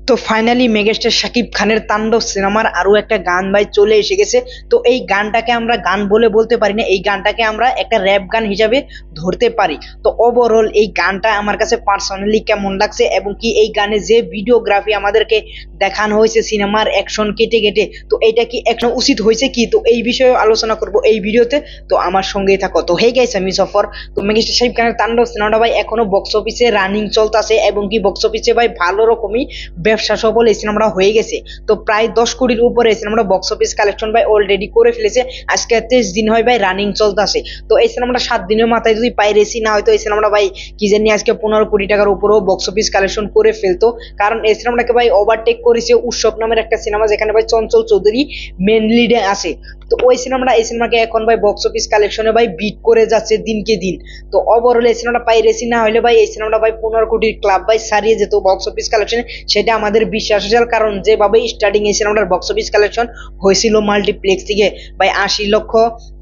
তো finally megastar Shakib খানের তাণ্ডব সিনেমার আরো একটা গান ভাই চলে এসে গেছে। তো এই গানটাকে আমরা গান বলে বলতে পারি না, এই গানটাকে আমরা একটা র্যাপ গান হিসাবে ধরতে পারি। তো ওভারঅল এই গানটা আমার কাছে পার্সোনালি কেমন লাগছে এবং কি এই গানে যে ভিডিওগ্রাফি আমাদেরকে দেখানো হয়েছে সিনেমার অ্যাকশন কেটে কেটে, তো এটা কি অ্যাকশন উচিত হয়েছে কি, তো এই বিষয়ে আলোচনা করব এই ভিডিওতে। তো আমার সঙ্গেই থাকো। তো হে গাইস, আমি সফর। তো মেগাস্টার শাকিব খানের তাণ্ডব সিনেমাটা ভাই এখনো বক্স অফিসে রানিং চলতেছে এবং কি বক্স অফিসে ভাই ভালো রকমই ব্যবসা সফল এই সিনেমাটা হয়ে গেছে। তো প্রায় 10 কোটির উপরে এই সিনেমাটা বক্স অফিস কালেকশন ভাই অলরেডি করে ফেলেছে। আজকে 23 দিন হয় ভাই রানিং চলতেছে। তো এই সিনেমাটা 7 দিনের মাথায় যদি পাইরেসি না হয়তো এই সিনেমাটা ভাই কি জানি আজকে 15 কোটি টাকার উপরেও বক্স অফিস কালেকশন করে ফেলতো। কারণ এই সিনেমাটাকে ভাই ওভারটেক করেছে উৎসব নামের একটা সিনেমা, যেখানে ভাই চঞ্চল চৌধুরী মেন লিডে আছে। তো ওই সিনেমাটা এই সিনেমাকে এখন ভাই বক্স অফিস কালেকশনে ভাই বিট করে যাচ্ছে দিনকে দিন। তো ওভারঅল এই সিনেমাটা পাইরেসি না হলে ভাই এই সিনেমাটা ভাই 15 কোটির ক্লাব ভাই ছাড়িয়ে যেত বক্স অফিস কালেকশনে, সেটা আমাদের বিশ্বাস আছে। কারণ যেভাবে স্টার্টিং এই সিনেমাটার বক্স অফিস কালেকশন হয়েছিল মাল্টিপ্লেক্স থেকে ভাই 80 লক্ষ,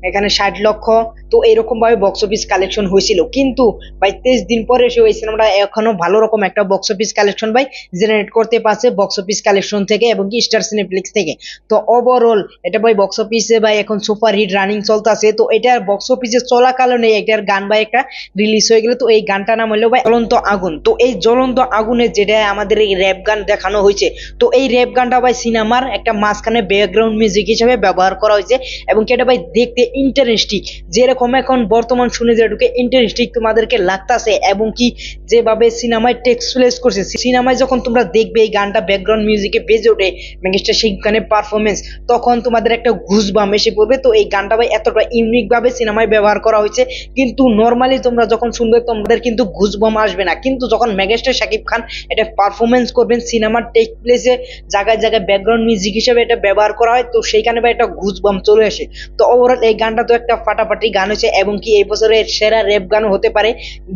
এখানে 60 লক্ষ, তো এরকম ভাবে বক্স অফিস কালেকশন হয়েছিল। কিন্তু ভাই 23 দিন পরে এসে ওই সিনেমাটা এখনো ভালো রকম একটা বক্স অফিস কালেকশন ভাই জেনারেট করতে পারছে বক্স অফিস কালেকশন থেকে এবং কি স্টার সিনেপ্লেক্স থেকে। তো ওভারঅল এটা ভাই বক্স অফিসে ভাই এখন সুপার হিট রানিং চলতেছে। তো এটার বক্স অফিসে চলাকালীন এটার গান ভাই একটা রিলিজ হয়ে গেল। তো এই গানটা নাম হলো ভাই জ্বলন্ত আগুন। তো এই জ্বলন্ত আগুনে যেটা আমাদের এই র্যাপ গান দেখানো হয়েছে, তো এই র্যাপ গানটা ভাই সিনেমার একটা মাঝখানে ব্যাকগ্রাউন্ড মিউজিক হিসেবে ব্যবহার করা হয়েছে এবং কি এটা ভাই দেখতে ইন্টারেস্টিং, যেরকম এখন বর্তমান শুনে যেটুকু ইন্টারেস্টিং তোমাদেরকে লাগতাছে এবং কি যেভাবে সিনেমায় টেক্সট প্লেস করছে, সিনেমায় যখন তোমরা দেখবে এই গানটা ব্যাকগ্রাউন্ড মিউজিকে বেজে ওঠে মেগাস্টার শাকিব খানের পারফরমেন্স, তখন তোমাদের একটা ঘুষবাম এসে পড়বে। তো এই গানটা ভাই এতটা ইউনিক ভাবে সিনেমায় ব্যবহার করা হয়েছে, কিন্তু নর্মালি তোমরা যখন শুনবে তোমাদের কিন্তু ঘুষবাম আসবে না। কিন্তু যখন মেগাস্টার শাকিব খান এটা পারফরমেন্স করবেন সিনেমার টেক্সট প্লেসে জায়গায় জায়গায় ব্যাকগ্রাউন্ড মিউজিক হিসেবে এটা ব্যবহার করা হয়, তো সেইখানে ভাই একটা ঘুষবাম চলে আসে। তো ওভারঅল এই গানটা তো একটা ফাটাফাটি গান হয়েছে এবং কি এই বছরের সেরা র্যাপ গানও হতে পারে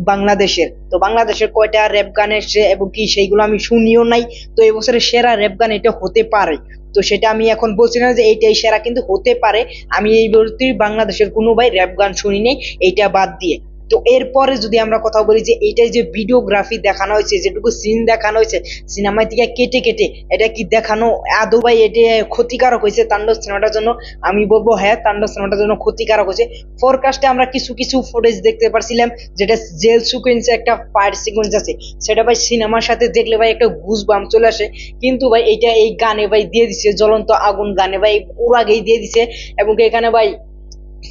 বাংলাদেশের। তো বাংলাদেশের কয়টা র্যাপ গান এসছে এবং কি সেইগুলো আমি শুনিও নাই, তো এই বছরের সেরা র্যাপ গান এটা হতে পারে। তো সেটা আমি এখন বলছি না যে এইটাই সেরা, কিন্তু হতে পারে। আমি এই বলতে বাংলাদেশের কোনো ভাই র্যাপ গান শুনি নেই এইটা বাদ দিয়ে। তো এরপরে যদি আমরা কথা বলি যে এইটাই যে ভিডিওগ্রাফি দেখানো হয়েছে, যেটুকু সিন দেখানো হয়েছে সিনেমায় থেকে কেটে কেটে, এটা কি দেখানো আদৌ ভাই এটা ক্ষতিকারক হয়েছে তাণ্ডব সিনেমাটার জন্য? আমি বলবো হ্যাঁ, তাণ্ডব সিনেমাটার জন্য ক্ষতিকারক হয়েছে। ফোরকাস্টে আমরা কিছু কিছু ফুটেজ দেখতে পারছিলাম, যেটা জেল সিকোয়েন্সে একটা ফায়ার সিকোয়েন্স আছে, সেটা ভাই সিনেমার সাথে দেখলে ভাই একটা গুজবাম চলে আসে। কিন্তু ভাই এইটা এই গানে ভাই দিয়ে দিছে, জ্বলন্ত আগুন গানে ভাই ওর আগেই দিয়ে দিছে এবং এখানে ভাই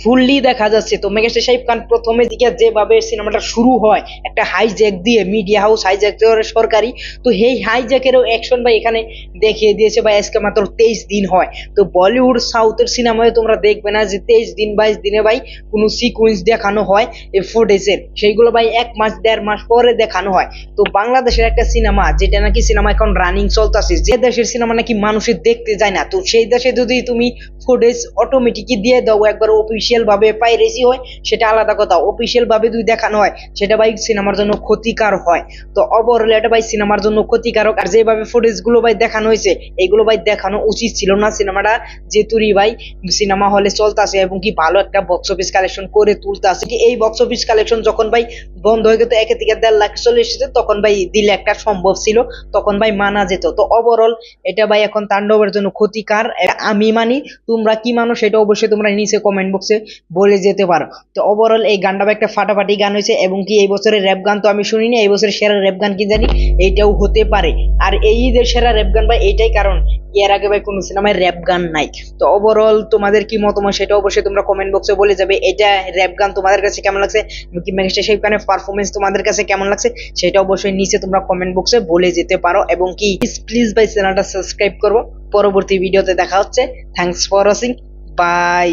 ফুললি দেখা যাচ্ছে। তো মেগাস্টার শাকিব খান প্রথমে দিকে যেভাবে সিনেমাটা শুরু হয় একটা হাইজ্যাক দিয়ে, মিডিয়া হাউস হাইজ্যাক সরকারি, তো এই হাইজ্যাকেরও অ্যাকশন ভাই এখানে দেখিয়ে দিয়েছে ভাই। আজকে মাত্র 23 দিন হয়। তো বলিউড সাউথের সিনেমায় তোমরা দেখবে না যে 23 দিন 22 দিনে ভাই কোনো সিকুয়েন্স দেখানো হয় এই ফুটেজের, সেইগুলো ভাই 1 মাস 1.5 মাস পরে দেখানো হয়। তো বাংলাদেশের একটা সিনেমা যেটা নাকি সিনেমা এখন রানিং চলতেছে, যে দেশের সিনেমা নাকি মানুষের দেখতে যায় না, তো সেই দেশে যদি তুমি ফুটেজ অটোমেটিকই দিয়ে দাও একবার অফিসিয়াল ভাবে পাইরেসি হয় সেটা আলাদা কথা, অফিসিয়াল ভাবে যদি দেখানো হয় সেটা ভাই সিনেমার জন্য ক্ষতিকার হয়। তো ওভারঅল এটা ভাই সিনেমার জন্য ক্ষতিকারক। আর যেভাবে ফুটেজ গুলো ভাই দেখানো হয়েছে এগুলো ভাই দেখানো উচিত ছিল না। সিনেমাটা যেতুরি ভাই সিনেমা হলে চলতেছে এবং কি ভালো একটা বক্স অফিস কালেকশন করে তুলতেছে, কি এই বক্স অফিস কালেকশন যখন ভাই বন্ধ হয়ে গেত 1 থেকে 1.5 লাখ চলে এসেছে, তখন ভাই দিলে একটা সম্ভব ছিল, তখন ভাই মানা যেত। তো ওভারঅল এটা ভাই এখন তাণ্ডবের জন্য ক্ষতিকার, আমি মানি। তোমরা কি মানো সেটা অবশ্যই তোমরা নিচে কমেন্ট বক্সে বলে যেতে পারো। তো ওভারঅল এই গানটা একটা ফাটাফাটি গান হয়েছে এবং কি এই বছরের র্যাপ গান তো আমি শুনিনি, এই বছরের সেরা র্যাপ গান কি জানি এইটাও হতে পারে। আর এই ঈদের সেরা র্যাপ গান ভাই এইটাই, কারণ এর আগে ভাই কোনো সিনেমায় র্যাপ গান নাই। তো ওভারঅল তোমাদের কি মতামত সেটা অবশ্যই তোমরা কমেন্ট বক্সে বলে যাবে। এটা র্যাপ গান তোমাদের কাছে কেমন লাগছে, কি মেগাস্টার শাকিব খানের পারফরমেন্স তোমাদের কাছে কেমন লাগছে সেটা অবশ্যই নিচে তোমরা কমেন্ট বক্সে বলে যেতে পারো। এবং কি প্লিজ ভাই চ্যানেলটা সাবস্ক্রাইব করবো। পরবর্তী ভিডিওতে দেখা হচ্ছে। Thanks for watching, by.